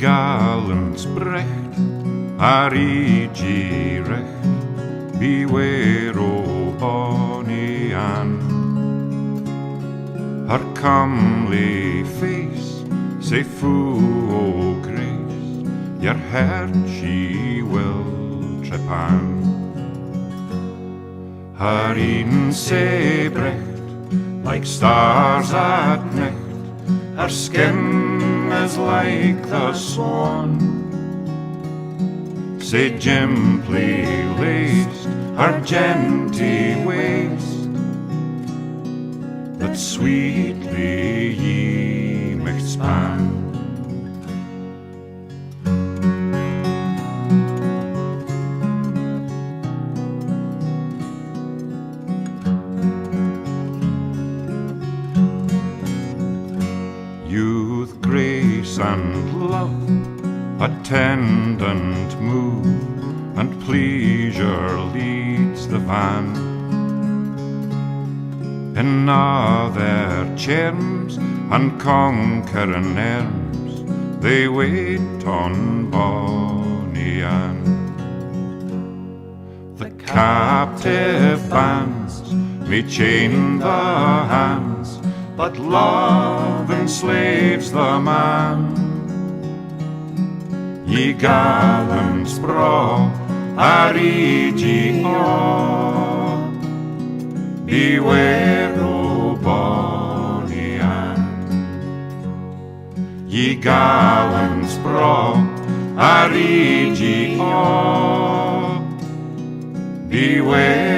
gallants brecht, ar igi recht, beware o bonny Anne. Her comely face, sae full o grace, your heart she will trepan. Her een sae brecht, like stars at night, her skin is like the swan. Sae gently laced, her genty waist, that sweetly ye might span. Youth, grace and love, attendant move, and pleasure leads the van. In a' their charms and conquering arms, they wait on bonny Anne. The captive bands may chain the hands, but love enslaves the man. Ye gallants braw, ar igi o, beware o bonny Anne. Ye gallants braw, ar igi o, beware